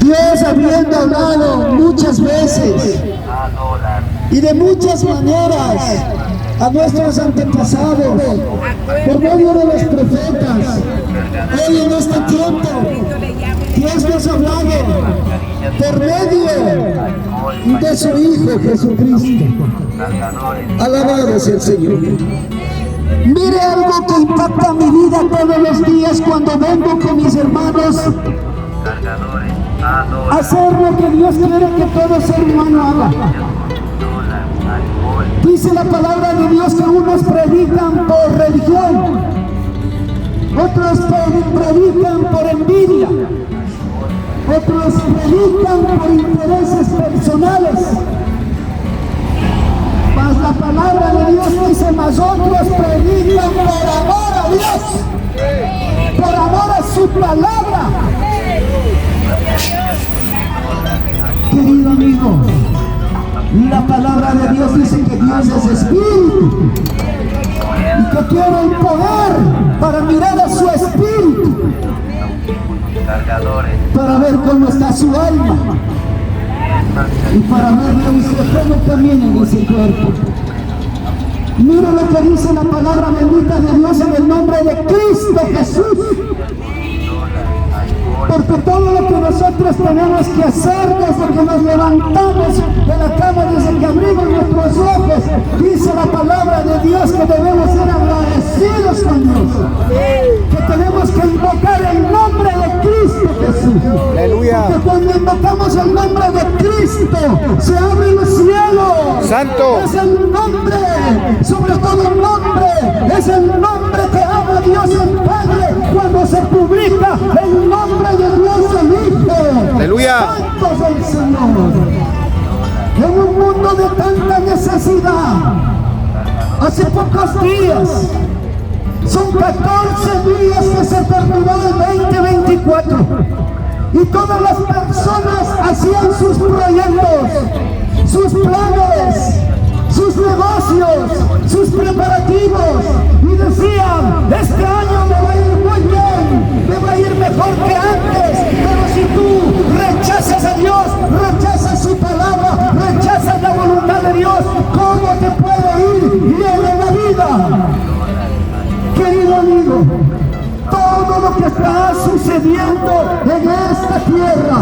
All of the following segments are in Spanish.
Dios, habiendo hablado muchas veces y de muchas maneras a nuestros antepasados por medio de los profetas, hoy en este tiempo Dios nos ha hablado por medio de su Hijo Jesucristo. Alabado sea el Señor. Mire algo que impacta mi vida todos los días cuando vengo con mis hermanos a hacer lo que Dios quiere que todo ser humano haga. Dice la palabra de Dios que unos predican por religión, otros predican por envidia, otros predican por intereses personales. Mas la palabra de Dios dice, mas otros predican por amor a Dios, por amor a su palabra. Querido amigo, la palabra de Dios dice que Dios es espíritu y que quiere el poder para mirar a su espíritu, para ver cómo está su alma y para verle a usted cómo camina en ese cuerpo. Mira lo que dice la palabra bendita de Dios en el nombre de Cristo Jesús. Porque todo lo que nosotros tenemos que hacer desde que nos levantamos de la cama, desde que abrimos nuestros ojos, dice la palabra de Dios que debemos ser agradecidos con Dios, que tenemos que invocar el nombre de Cristo Jesús. Aleluya. Que cuando invocamos el nombre de Cristo se abren los cielos. Santo. Es el nombre, sobre todo el nombre, es el nombre que ama Dios el Padre cuando se publica el nombre de Dios el Hijo. Aleluya. Santo es el Señor. En un mundo de tanta necesidad, hace pocos días, son 14 días que se terminó el 2024 y todas las personas hacían sus proyectos, sus planes, sus negocios, sus preparativos y decían, este año me va a ir muy bien, me va a ir mejor que antes. Pero si tú rechazas a Dios, rechazas su palabra, rechazas la voluntad de Dios, ¿cómo te puede ir bien en la vida? Querido amigo, todo lo que está sucediendo en esta tierra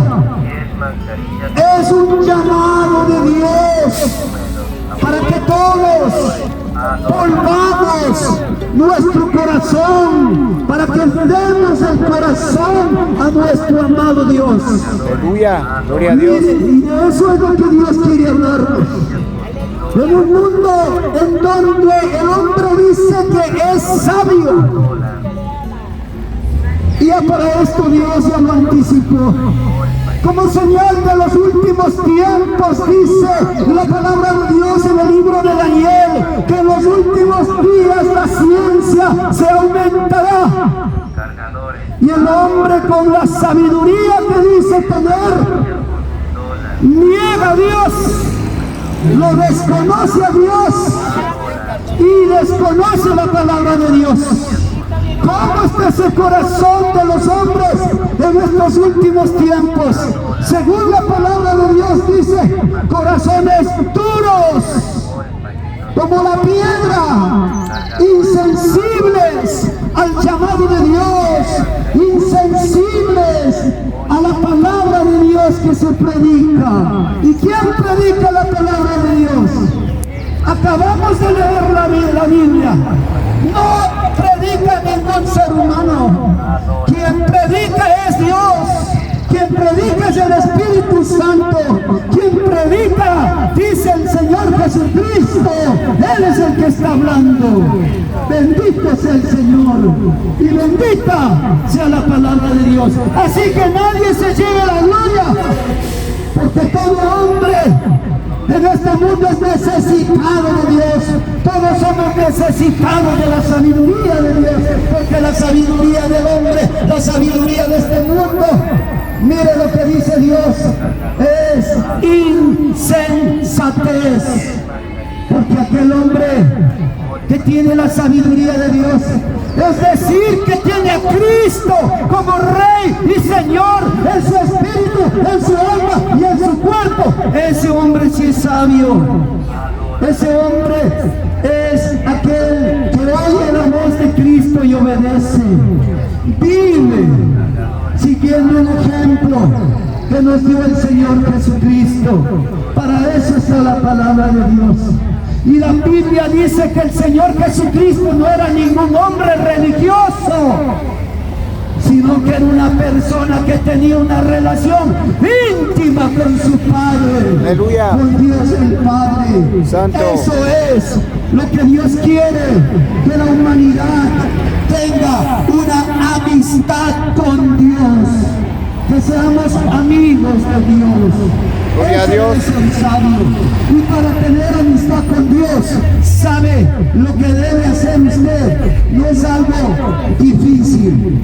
es un llamado de Dios para que todos volvamos nuestro corazón, para que demos el corazón a nuestro amado Dios. Aleluya, gloria a Dios. Y de eso es lo que Dios quiere hablarnos. En un mundo en donde el hombre dice que es sabio, y ya para esto Dios ya lo anticipó. Como señal de los últimos tiempos, dice la palabra de Dios en el libro de Daniel, que en los últimos días la ciencia se aumentará. Y el hombre con la sabiduría que dice tener, niega a Dios, lo desconoce a Dios y desconoce la palabra de Dios. ¿Cómo está ese corazón de los hombres en estos últimos tiempos? Según la palabra de Dios dice, corazones duros como la piedra, insensibles al llamado de Dios, insensibles a la palabra de Dios que se predica. ¿Y quién predica la palabra de Dios? Acabamos de leer la Biblia. No predica ningún ser humano. Quien predica es Dios. Quien predica es el Espíritu Santo. Quien predica, dice el Señor Jesucristo, Él es el que está hablando. Bendito sea el Señor y bendita sea la palabra de Dios. Así que nadie se lleve la gloria, porque todo hombre en este mundo es necesitado de Dios. Todos somos necesitados de la sabiduría de Dios, porque la sabiduría del hombre, la sabiduría de este mundo, mire lo que dice Dios, es insensatez. Porque aquel hombre que tiene la sabiduría de Dios, es decir, que tiene a Cristo como Rey y Señor en su espíritu, en sabio. Ese hombre es aquel que oye la voz de Cristo y obedece. Vive siguiendo el ejemplo que nos dio el Señor Jesucristo. Para eso está la palabra de Dios. Y la Biblia dice que el Señor Jesucristo no era ningún hombre religioso, sino que era una persona que tenía una relación íntima con su Padre. Aleluya. Con Dios el Padre. Santo. Eso es lo que Dios quiere, que la humanidad tenga una amistad con Dios, que seamos amigos de Dios. Gloria a Dios. Eso es el sabio. Y para tener amistad con Dios, sabe lo que debe hacer usted. No es algo difícil,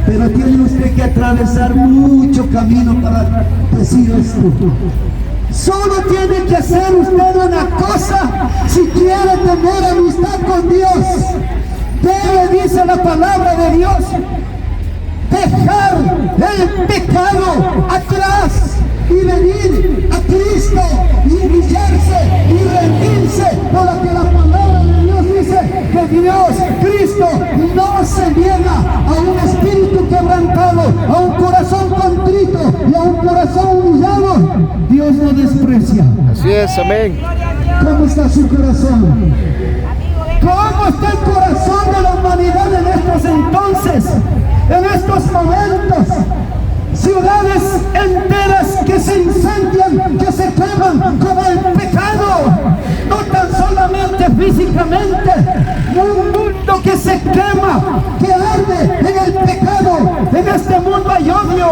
pero tiene usted que atravesar mucho camino para decir esto. Solo tiene que hacer usted una cosa si quiere tener amistad con Dios. Debe, dice la palabra de Dios, dejar el pecado atrás y venir a Cristo y humillarse y rendirse, por lo que la palabra de Dios dice que Dios, Cristo, no se niega a un espíritu quebrantado, a un corazón contrito y a un corazón humillado. Dios no desprecia. Así es, amén. ¿Cómo está su corazón? ¿Cómo está el corazón de la humanidad en estos entonces, en estos momentos? Ciudades enteras que se incendian, que se queman con el pecado, no tan solamente físicamente, un mundo que se quema, que arde en el pecado. En este mundo hay odio,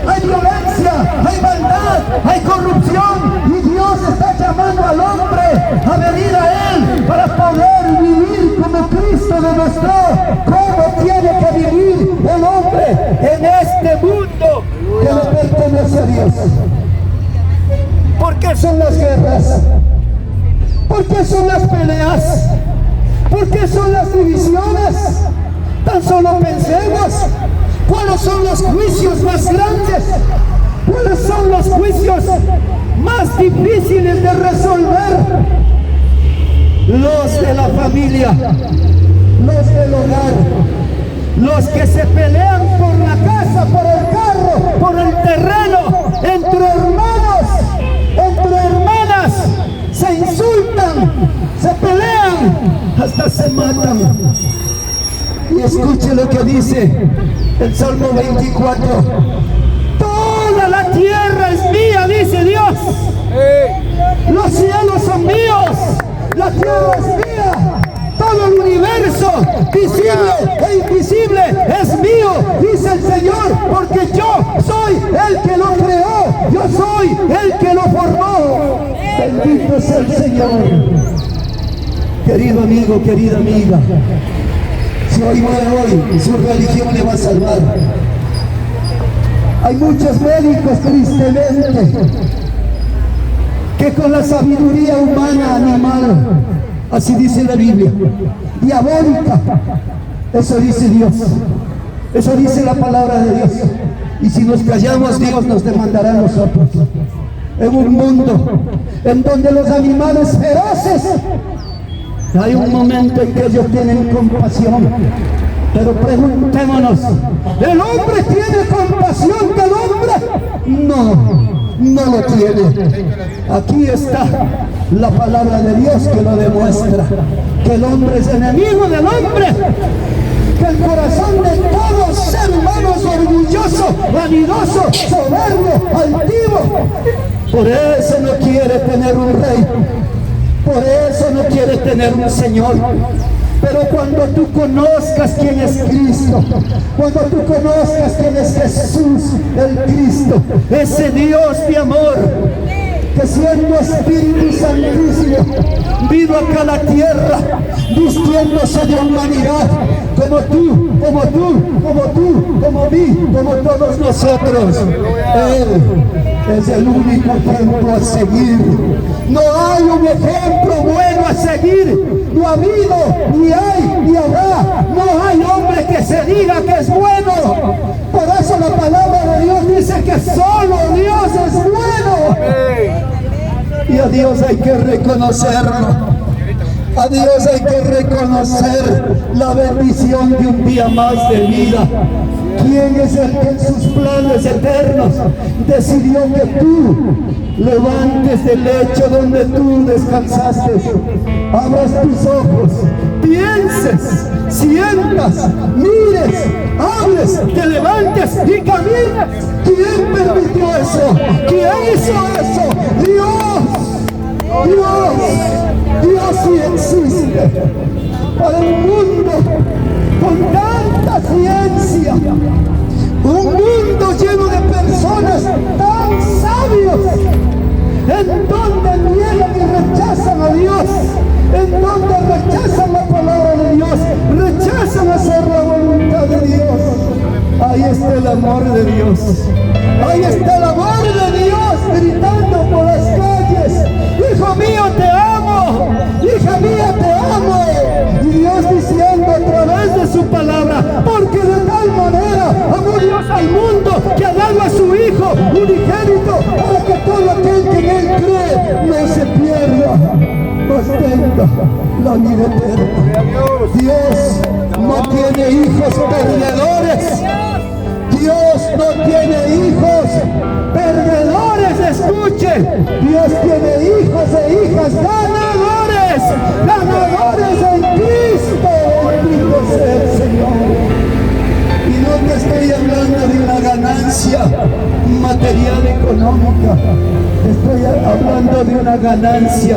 hay violencia, hay maldad, hay corrupción, y Dios está llamando al hombre a venir a Él para poder vivir como Cristo demostró cómo tiene que vivir el hombre en este mundo que le pertenece a Dios. ¿Por qué son las guerras? ¿Por qué son las peleas? ¿Por qué son las divisiones? Tan solo pensemos, ¿cuáles son los juicios más grandes? ¿Cuáles son los juicios más difíciles de resolver? Los de la familia, los del hogar, los que se pelean por la casa, por el carro, por el terreno, entre hermanos, entre hermanas, se insultan, se pelean, hasta se matan. Y escuche lo que dice el Salmo 24. Toda la tierra es mía, dice Dios. Los cielos son míos, la tierra es mía. Todo el universo, visible e invisible, es mío, dice el Señor, porque yo soy el que lo creó, yo soy el que lo formó. Bendito sea el Señor. Querido amigo, querida amiga, si hoy muere hoy, su religión le va a salvar. Hay muchos médicos, tristemente, que con la sabiduría humana, animal, así dice la Biblia, diabólica, eso dice Dios, eso dice la palabra de Dios. Y si nos callamos, Dios nos demandará a nosotros. En un mundo en donde los animales feroces, hay un momento en que ellos tienen compasión. Pero preguntémonos, ¿el hombre tiene compasión del hombre? No lo tiene. Aquí está la palabra de Dios que lo demuestra, que el hombre es enemigo del hombre, que el corazón de todo ser humano es orgulloso, vanidoso, soberbio, altivo. Por eso no quiere tener un rey, por eso no quiere tener un Señor. Pero cuando tú conozcas quién es Cristo, cuando tú conozcas quién es Jesús, el Cristo, ese Dios de amor, que siendo Espíritu Santísimo vino acá a la tierra, vistiéndose de humanidad, como tú, como tú, como tú, como mí, como todos nosotros. Él es el único ejemplo a seguir. No hay un ejemplo bueno a seguir. No ha habido, ni hay, ni habrá. No hay hombre que se diga que es bueno. Por eso la palabra de Dios dice que solo Dios es bueno. Y a Dios hay que reconocerlo. A Dios hay que reconocer la bendición de un día más de vida. ¿Quién es el que en sus planes eternos decidió que tú levantes del lecho donde tú descansaste, abras tus ojos, pienses, sientas, mires, hables, te levantes y camines? ¿Quién permitió eso? ¿Quién hizo eso? Dios sí existe. Para un mundo con tanta ciencia, un mundo lleno de personas tan sabios, en donde niegan y rechazan a Dios, en donde rechazan la palabra de Dios, rechazan hacer la voluntad de Dios. Ahí está el amor de Dios. Ahí está el amor de Dios gritando por las calles: hijo mío, te amo, hija mía, te amo. Y Dios diciendo a través de su palabra: porque de tal manera amó Dios al mundo que ha dado a su Hijo unigénito, para que todo aquel que en Él cree no se pierda, mas tenga la vida eterna. Dios no tiene hijos perdedores. Dios no tiene hijos perdedores, escuche. Dios tiene hijos e hijas ganadores, ganadores en Cristo. Bendito sea el Señor. Y no te estoy hablando de una ganancia material económica, estoy hablando de una ganancia,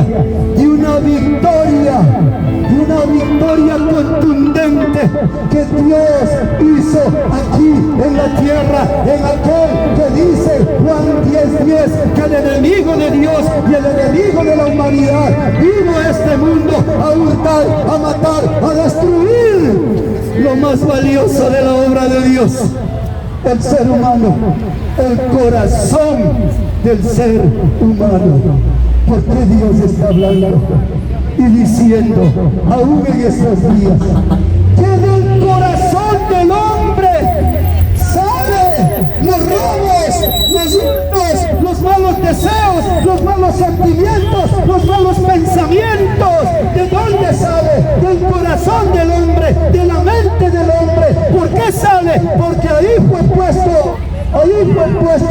de una victoria contundente que Dios hizo aquí en la tierra, en aquel que dice Juan 10:10, que el enemigo de Dios y el enemigo de la humanidad vino a este mundo a hurtar, a matar, a destruir lo más valioso de la obra de Dios, el ser humano, el corazón del ser humano. ¿Por qué Dios está hablando y diciendo, aún en estos días, que del corazón del hombre sale los robos, los hurtos, los malos deseos, los malos sentimientos, los malos pensamientos? ¿De dónde sale? Del corazón del hombre, de la mente del hombre. ¿Por qué sale? Porque ahí fue puesto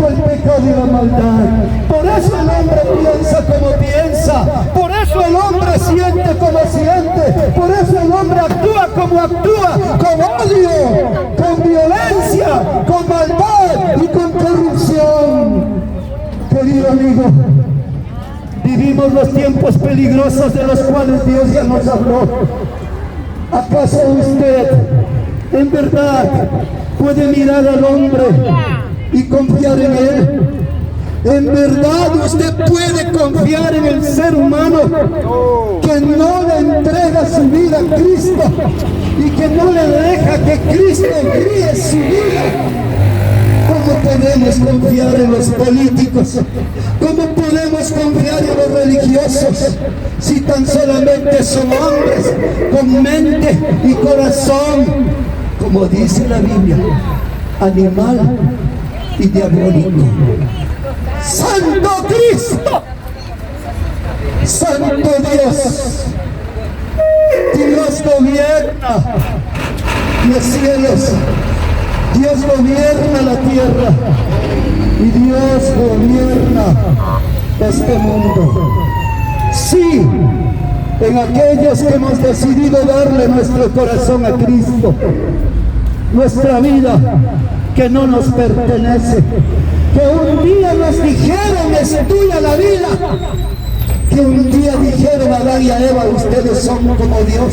el pecado y la maldad. Por eso el hombre piensa como piensa, por eso el hombre siente como siente, por eso el hombre actúa como actúa, con odio, con violencia, con maldad y con corrupción. Querido amigo, vivimos los tiempos peligrosos de los cuales Dios ya nos habló. ¿Acaso usted en verdad puede mirar al hombre y confiar en él? ¿En verdad usted puede confiar en el ser humano que no le entrega su vida a Cristo y que no le deja que Cristo guíe su vida? ¿Cómo podemos confiar en los políticos? ¿Cómo podemos confiar en los religiosos si tan solamente son hombres con mente y corazón, como dice la Biblia, animal y diabólico? ¡Santo Cristo! ¡Santo Dios! Dios gobierna los cielos, Dios gobierna la tierra y Dios gobierna este mundo. Sí, en aquellos que hemos decidido darle nuestro corazón a Cristo, nuestra vida que no nos pertenece, que un día nos dijeron es tuya la vida, que un día dijeron a Adán y a Eva, ustedes son como Dios.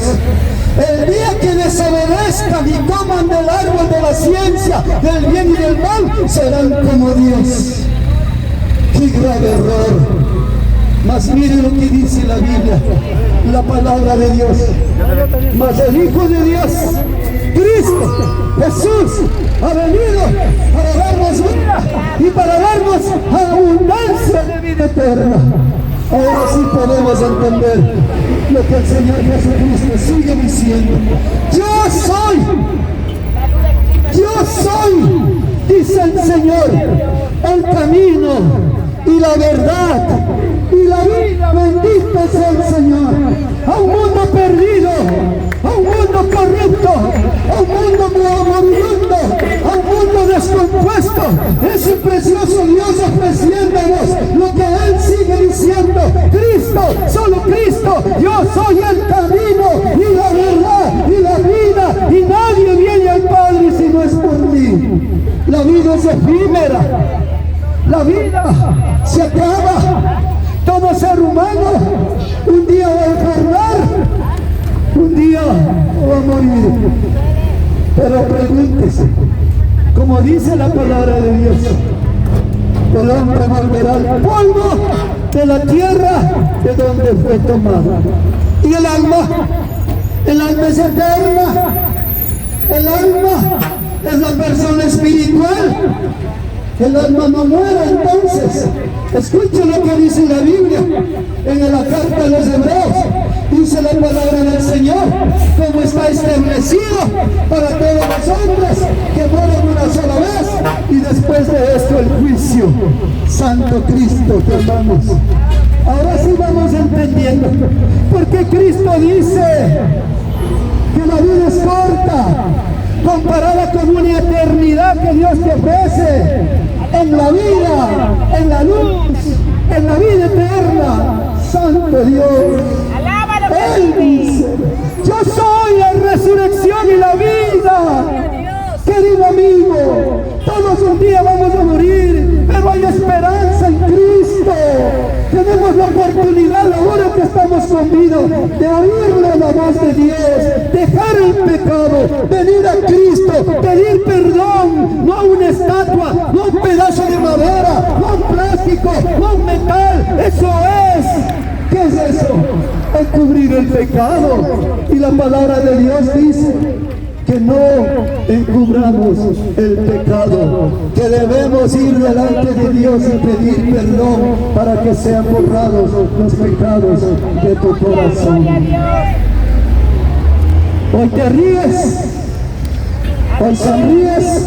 El día que desobedezcan y coman del árbol de la ciencia, del bien y del mal, serán como Dios. ¡Qué grave error! Mas mire lo que dice la Biblia, la palabra de Dios. Mas el Hijo de Dios, Cristo, Jesús, ha venido para darnos vida y para darnos abundancia de vida eterna. Ahora sí podemos entender lo que el Señor Jesucristo sigue diciendo. Yo soy, dice el Señor, el camino y la verdad y la vida. Bendito sea el Señor. A un mundo perdido, a un mundo corrupto, a un mundo moribundo, a un mundo descompuesto. Es un precioso Dios ofreciéndonos lo que Él sigue diciendo: Cristo, solo Cristo, yo soy el camino y la verdad y la vida, y nadie viene al Padre si no es por mí. La vida es efímera, la vida se acaba. Todo ser humano un día va a enfermar, un día va a morir. Pero pregúntese, como dice la palabra de Dios, el hombre volverá al polvo de la tierra de donde fue tomado. Y el alma es eterna. El alma es la persona espiritual. El alma no muere. Entonces, escuche lo que dice la Biblia en la carta de los Hebreos. Dice la palabra del Señor, como está establecido para todos los hombres que mueren una sola vez, y después de esto el juicio. Santo Cristo, te amamos. Ahora sí vamos entendiendo porque Cristo dice que la vida es corta comparada con una eternidad que Dios te ofrece en la vida, en la luz, en la vida eterna. Santo Dios. Él dice: yo soy la resurrección y la vida. Querido amigo, todos un día vamos a morir, pero hay esperanza en Cristo. Tenemos la oportunidad ahora que estamos con vida de oírle la voz de Dios, dejar el pecado, venir a Cristo, pedir perdón, no a una estatua, no a un pedazo de madera, no a un plástico, no a un metal. Eso es. ¿Qué es eso? Encubrir el pecado. Y la palabra de Dios dice que no encubramos el pecado, que debemos ir delante de Dios y pedir perdón para que sean borrados los pecados de tu corazón. Hoy te ríes, hoy sonríes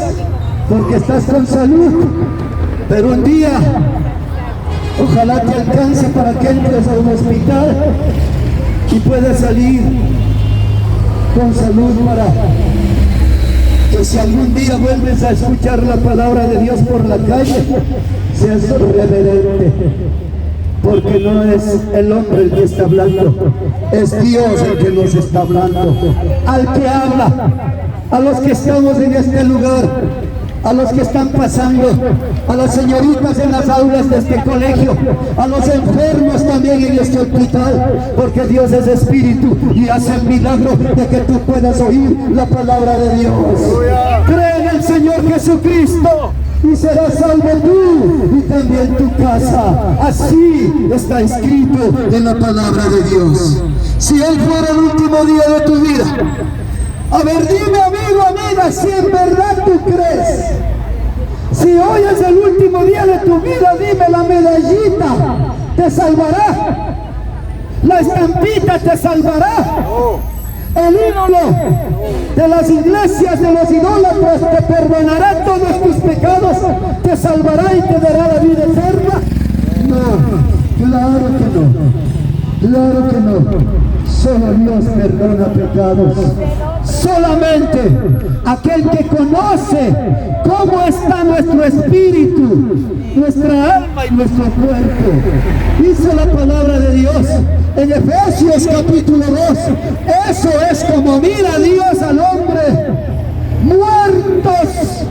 porque estás con salud, pero un día ojalá te alcance para que entres a un hospital y puedas salir con salud, para que si algún día vuelves a escuchar la palabra de Dios por la calle, seas reverente, porque no es el hombre el que está hablando, es Dios el que nos está hablando. Al que habla, a los que estamos en este lugar, a los que están pasando, a las señoritas en las aulas de este colegio, a los enfermos también en este hospital, porque Dios es espíritu y hace el milagro de que tú puedas oír la palabra de Dios. Cree en el Señor Jesucristo y serás salvo tú y también tu casa. Así está escrito en la palabra de Dios. Si hoy fuera el último día de tu vida, a ver, dime, amigo, amiga, si en verdad tú crees. Si hoy es el último día de tu vida, dime, la medallita te salvará, la estampita te salvará, el ídolo de las iglesias, de los idólatras, te perdonará todos tus pecados, te salvará y te dará la vida eterna. No, claro que no, claro que no. Solo Dios perdona pecados. Solamente aquel que conoce cómo está nuestro espíritu, nuestra alma y nuestro cuerpo. Dice la palabra de Dios en Efesios capítulo 2. Eso es como mira Dios al hombre, muertos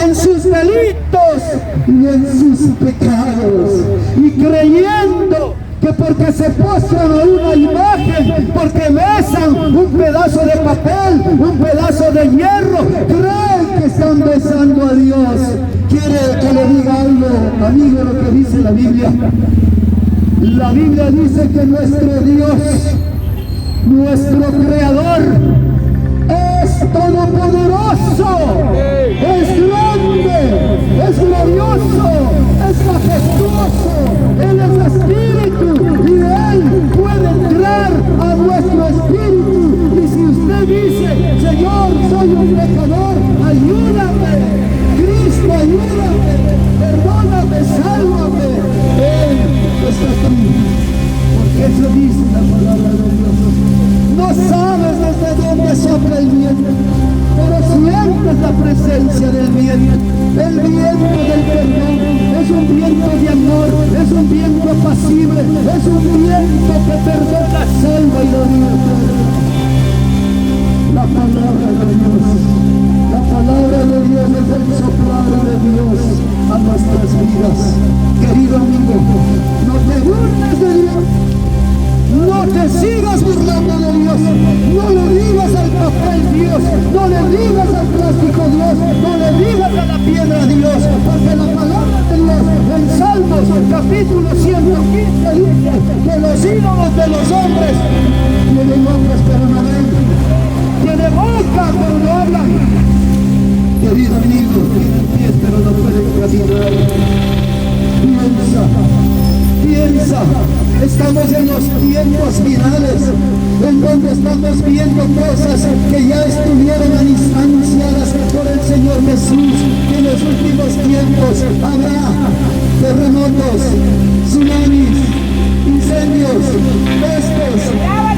en sus delitos y en sus pecados, y creyendo que porque se postran a una imagen, porque besan un pedazo de papel, un pedazo de hierro, creen que están besando a Dios. ¿Quiere que le diga algo, amigo, lo que dice la Biblia? La Biblia dice que nuestro Dios, nuestro Creador, es todopoderoso, es grande, es glorioso, es majestuoso. Él es espíritu y Él puede entrar a nuestro espíritu. Y si usted dice: Señor, soy un pecador, ayúdame, Cristo, ayúdame, perdóname, sálvame, Él está aquí. presencia del viento. El viento del perdón es un viento de amor, es un viento apacible, es un viento que perdona, salva y da vida. La palabra de Dios, la palabra de Dios es el soplar de Dios a nuestras vidas. Querido amigo, no te burles de Dios. No te sigas burlando de Dios, no le digas al papel Dios, no le digas al plástico Dios, no le digas a la piedra Dios, porque la palabra de Dios en Salmos capítulo 115 dice que los ídolos de los hombres tienen ojos pero no ven, tienen boca pero no hablan. Querido amigo, tienen pies pero no pueden caminar. Piensa, estamos en los tiempos finales, en donde estamos viendo cosas que ya estuvieron anunciadas por el Señor Jesús. En los últimos tiempos habrá terremotos, tsunamis, incendios, pestes,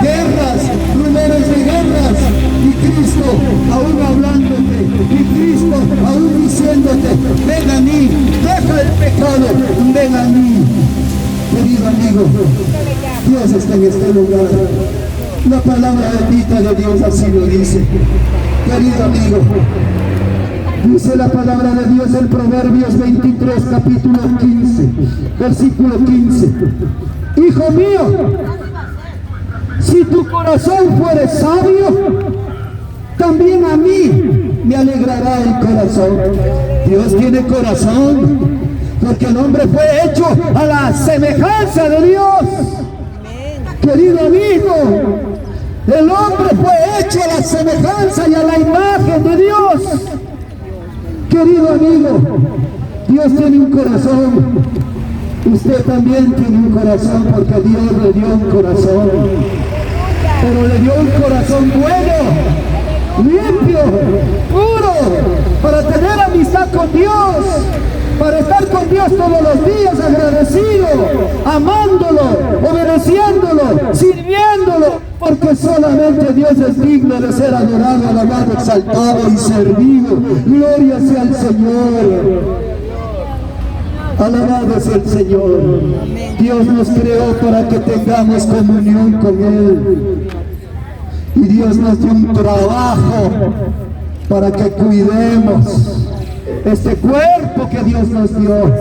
guerras, rumores de guerras, y Cristo aún hablándote, y Cristo aún diciéndote, ven a mí, deja el pecado, ven a mí. Querido amigo, Dios está en este lugar. La palabra bendita de Dios así lo dice. Querido amigo, dice la palabra de Dios en Proverbios 23, capítulo 15, versículo 15. Hijo mío, si tu corazón fuere sabio, también a mí me alegrará el corazón. Dios tiene corazón, porque el hombre fue hecho a la semejanza de Dios. Querido amigo, el hombre fue hecho a la semejanza y a la imagen de Dios. Querido amigo, Dios tiene un corazón. Usted también tiene un corazón, porque Dios le dio un corazón. Pero le dio un corazón bueno, limpio, puro, para tener amistad con Dios, para estar con Dios todos los días agradecido, amándolo, obedeciéndolo, sirviéndolo, porque solamente Dios es digno de ser adorado, alabado, exaltado y servido. Gloria sea al Señor. Alabado sea el Señor. Dios nos creó para que tengamos comunión con Él. Y Dios nos dio un trabajo para que cuidemos este cuerpo que Dios nos dio,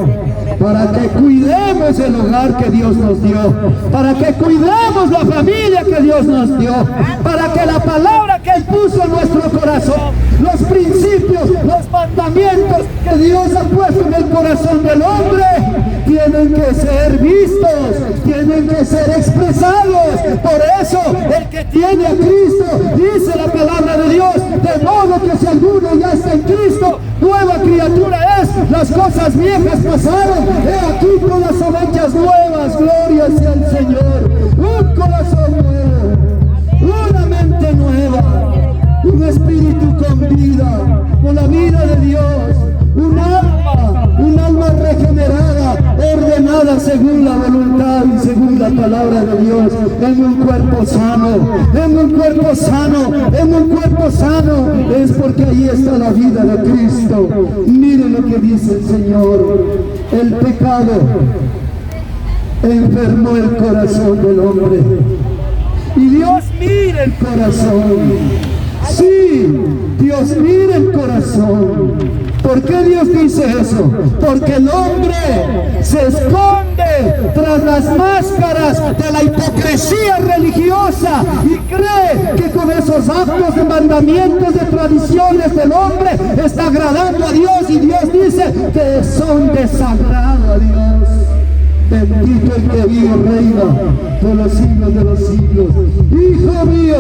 para que cuidemos el hogar que Dios nos dio, para que cuidemos la familia que Dios nos dio, para que la palabra que Él puso en nuestro corazón, los principios, los mandamientos que Dios ha puesto en el corazón del hombre, tienen que ser vistos, tienen que ser expresados. Por eso el que tiene a Cristo, dice la palabra de Dios, de modo que si alguno ya está en Cristo, nueva criatura es, las cosas viejas pasaron, he aquí todas son hechas nuevas. Gloria sea al Señor. Un corazón nuevo, una mente nueva, un espíritu con vida, con la vida de Dios, un alma regenerada, ordenada según la voluntad y según la palabra de Dios, en un cuerpo sano, en un cuerpo sano, en un cuerpo sano, es porque ahí está la vida de Cristo. Mire lo que dice el Señor: el pecado enfermó el corazón del hombre, y Dios mira el corazón. Sí, Dios mira el corazón. ¿Por qué Dios dice eso? Porque el hombre se esconde tras las máscaras de la hipocresía religiosa y cree que con esos actos de mandamientos, de tradiciones del hombre, está agradando a Dios, y Dios dice que son desagrado a Dios. Bendito el que vive y reina por los siglos de los siglos. Hijo mío,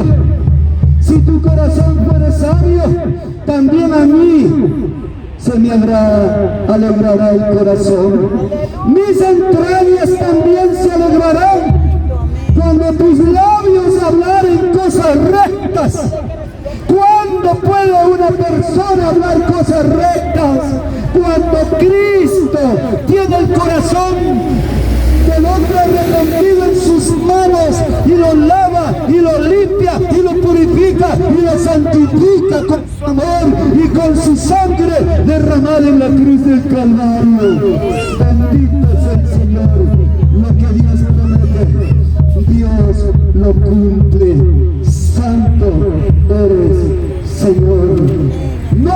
si tu corazón fuere sabio, también a mí se me alegrará el corazón. Mis entrañas también se alegrarán cuando tus labios hablaren cosas rectas. ¿Cuándo puede una persona hablar cosas rectas? Cuando Cristo tiene el corazón el hombre arrepentido en sus manos y lo lava y lo limpia y lo purifica y lo santifica con su amor y con su sangre derramada en la cruz del Calvario. Bendito es el Señor. Lo que Dios promete, Dios lo cumple. Santo eres, Señor. No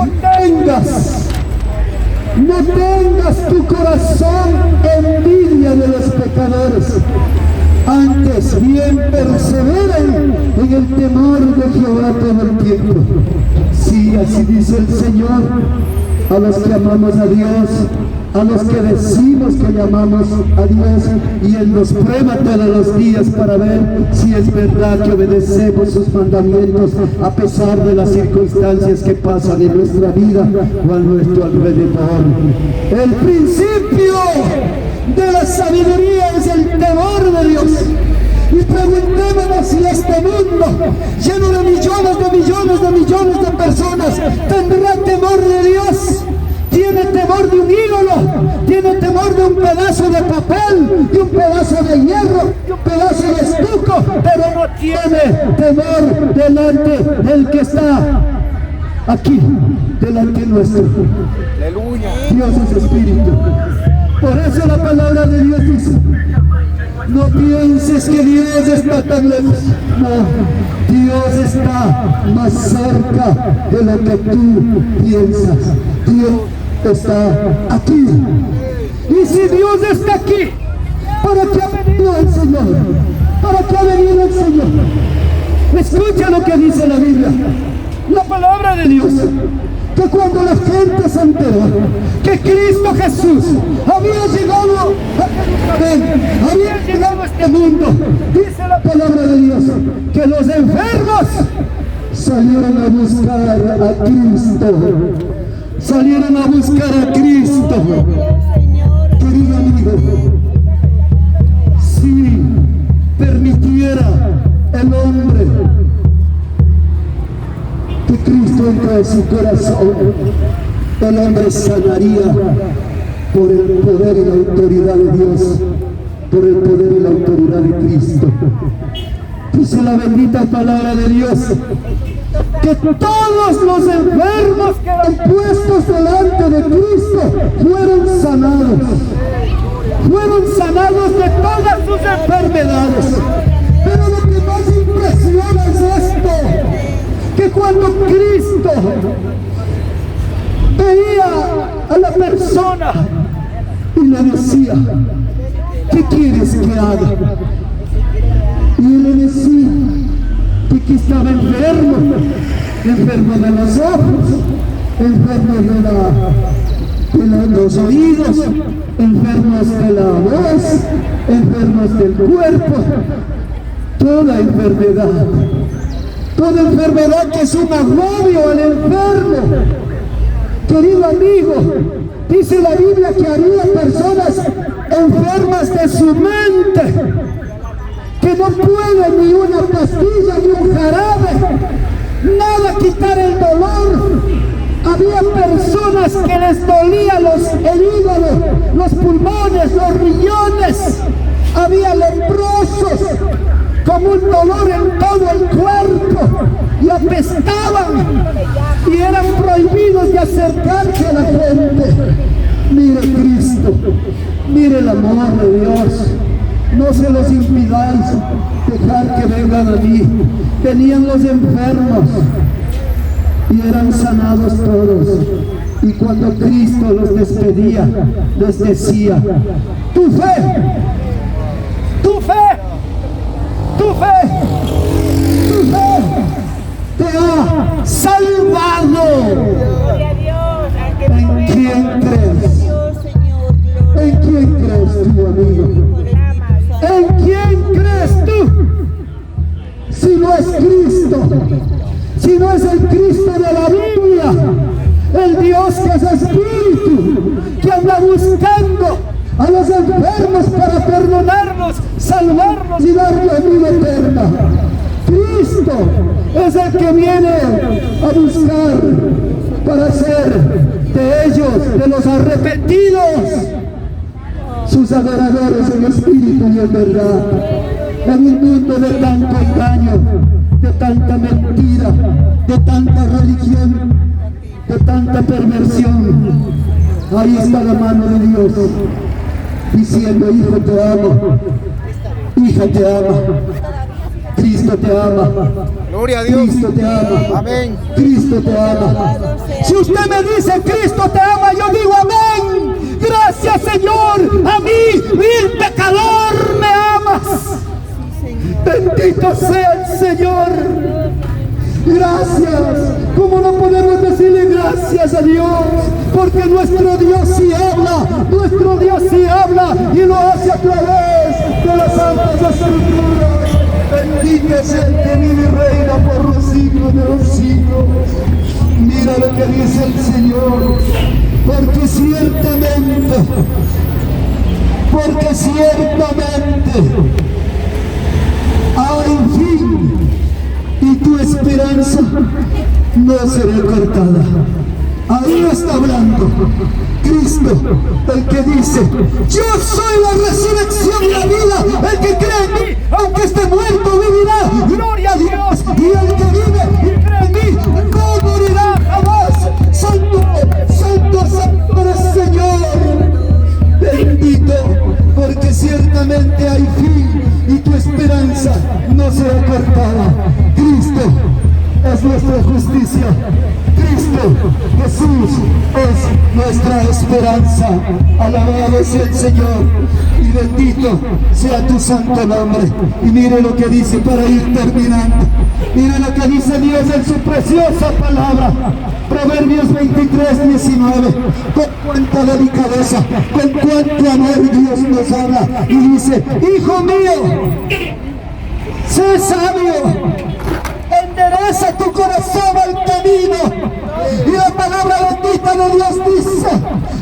tengas tu corazón envidia de los pecadores. Antes bien perseveren en el temor de Jehová todo el tiempo. Sí, así dice el Señor a los que amamos a Dios, a los que decimos que llamamos a Dios, y Él nos prueba todos los días para ver si es verdad que obedecemos sus mandamientos a pesar de las circunstancias que pasan en nuestra vida o a nuestro alrededor. El principio de la sabiduría es el temor de Dios. Y preguntémonos si este mundo, lleno de millones de personas, tendrá temor de Dios. Tiene temor de un ídolo, tiene temor de un pedazo de papel, de un pedazo de hierro, de un pedazo de estuco, pero no tiene temor delante del que está aquí, delante nuestro. Aleluya. Dios es espíritu. Por eso la palabra de Dios dice: no pienses que Dios está tan lejos. No, Dios está más cerca de lo que tú piensas. Dios está aquí. Y si Dios está aquí, ¿para qué ha venido el Señor? ¿Para qué ha venido el Señor? Escucha lo que dice la Biblia, la palabra de Dios, que cuando la gente se enteró que Cristo Jesús había llegado a Jerusalén, había llegado a este mundo, dice la palabra de Dios, que los enfermos salieron a buscar a Cristo. Salieron a buscar a Cristo. Querido amigo, si permitiera el hombre que Cristo entre en su corazón, el hombre sanaría por el poder y la autoridad de Dios, por el poder y la autoridad de Cristo. Dice la bendita palabra de Dios que todos los enfermos que eran puestos delante de Cristo fueron sanados de todas sus enfermedades. Pero lo que más impresiona es esto, que cuando Cristo veía a la persona y le decía: ¿qué quieres que haga? Y él le decía que estaba enfermo de los ojos, enfermo de los oídos, enfermos de la voz, enfermos del cuerpo, toda enfermedad que es un agravio al enfermo. Querido amigo, dice la Biblia que había personas enfermas de su mente, que no puede ni una pastilla ni un jarabe, nada quitar el dolor. Había personas que les dolía el hígado, los pulmones, los riñones. Había leprosos con un dolor en todo el cuerpo y apestaban y eran prohibidos de acercarse a la gente. Mire Cristo, mire el amor de Dios. No se los impidáis, dejar que vengan a mí. Venían los enfermos y eran sanados todos. Y cuando Cristo los despedía, les decía: tu fe te ha salvado. ¿En quién crees? ¿En quién crees tú, amigo? ¿En quién crees tú? Si no es Cristo, si no es el Cristo de la Biblia, el Dios que es espíritu, que anda buscando a los enfermos para perdonarlos, salvarlos y darles vida eterna. Cristo es el que viene a buscar para hacer de ellos, de los arrepentidos, sus adoradores en espíritu y en verdad. En un mundo de tanto engaño, de tanta mentira, de tanta religión, de tanta perversión, ahí está la mano de Dios diciendo: hijo, te amo, hija, te ama, Cristo te ama, Gloria a Dios. Cristo te ama, Amén. Cristo te ama. Si usted me dice Cristo te ama, yo digo amén. Gracias, Señor, a mí, vil pecador, me amas. Bendito sea el Señor. Gracias. ¿Cómo no podemos decirle gracias a Dios? Porque nuestro Dios sí habla, nuestro Dios sí habla y lo hace a través de las santas escrituras. Bendito es el que vive y reina por los siglos de los siglos. Mira lo que dice el Señor. Porque ciertamente hay fin y tu esperanza no será cortada. Ahí está hablando Cristo, el que dice: yo soy la resurrección y la vida. El que cree en mí, aunque esté muerto, vivirá. Gloria a Dios. Y el que vive y cree en mí no morirá jamás. Santo, santo, santo eres, Señor. Bendito, porque ciertamente hay fin y tu esperanza no será cortada. Cristo es nuestra justicia. Cristo Jesús es nuestra esperanza. Alabado sea el Señor y bendito sea tu santo nombre. Y mire lo que dice para ir terminando. Mire lo que dice Dios en su preciosa palabra. Proverbios 23, 19. Con cuánta delicadeza, con cuánto amor Dios nos habla. Y dice: hijo mío, sé sabio, endereza tu corazón al camino. Y la palabra bendita de Dios dice: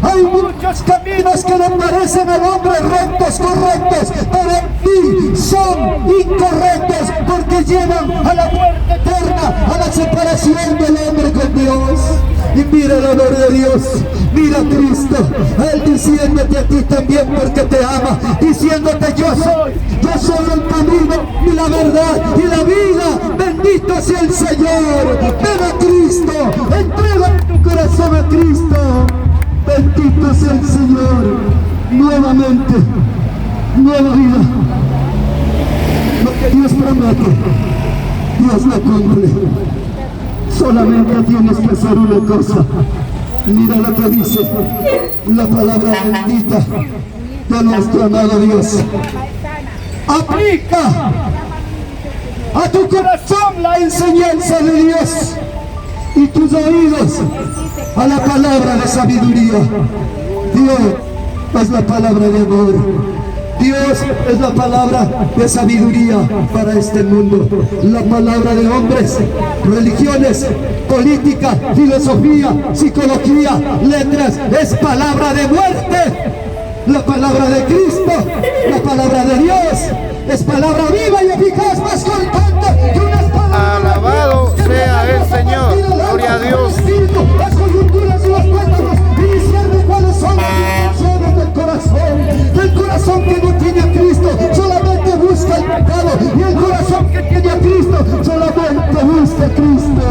hay muchos caminos que le parecen al hombre rectos, correctos, pero en ti son incorrectos, porque llevan a la muerte eterna, a la separación del hombre con Dios. Y mira el amor de Dios, mira a Cristo, Él diciéndote a ti también, porque te ama, diciéndote: yo soy el camino y la verdad y la vida. Bendito sea el Señor. Ven a Cristo, entrega tu corazón a Cristo. Bendito sea el Señor. Nuevamente, nueva vida. Lo que Dios promete, Dios lo cumple. Solamente tienes que hacer una cosa. Mira lo que dice la palabra bendita de nuestro amado Dios. Aplica a tu corazón la enseñanza de Dios y tus oídos a la palabra de sabiduría. Dios es la palabra de amor. Dios es la palabra de sabiduría para este mundo. La palabra de hombres, religiones, política, filosofía, psicología, letras, es palabra de muerte. La palabra de Cristo, la palabra de Dios, es palabra viva y eficaz, más cortante que unas palabras. Alabado sea el Señor. Gloria a Dios. Las coyunturas y los tuétanos, y discierne cuáles son las intenciones del corazón que no tiene a Cristo, solamente busca el pecado, y el corazón que tiene a Cristo solamente busca a Cristo.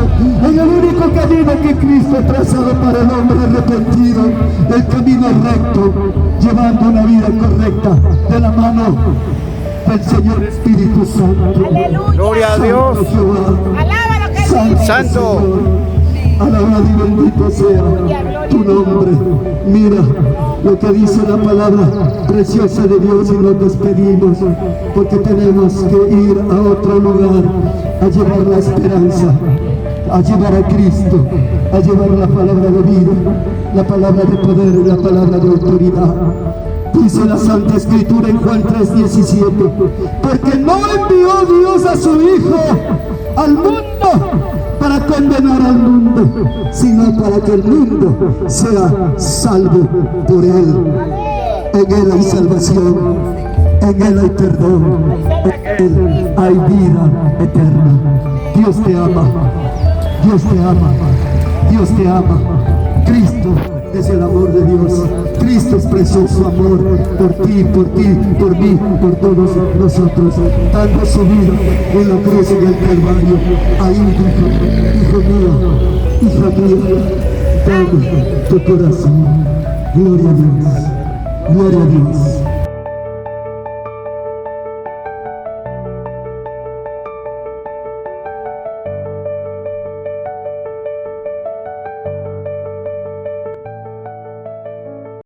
En el único camino que Cristo ha trazado para el hombre arrepentido, el camino recto, llevando una vida correcta de la mano del Señor Espíritu Santo. Aleluya. Gloria a Dios. Santo Jehová. Alaba lo que Santo, Santo. Señor. Alabado y bendito sea tu nombre. Mira lo que dice la palabra preciosa de Dios y nos despedimos, porque tenemos que ir a otro lugar a llevar la esperanza, a llevar a Cristo, a llevar la palabra de vida, la palabra de poder y la palabra de autoridad. Dice la Santa Escritura en Juan 3:17, porque no envió Dios a su Hijo al mundo para condenar al mundo, sino para que el mundo sea salvo por Él. En Él hay salvación, en Él hay perdón, en Él hay vida eterna. Dios te ama, Dios te ama, Dios te ama. Cristo Es el amor de Dios. Cristo expresó su amor por ti, por mí, por todos nosotros, dando su vida en la cruz en el Calvario. Ahí dijo, hija mía, dame tu corazón. Gloria a Dios, gloria a Dios.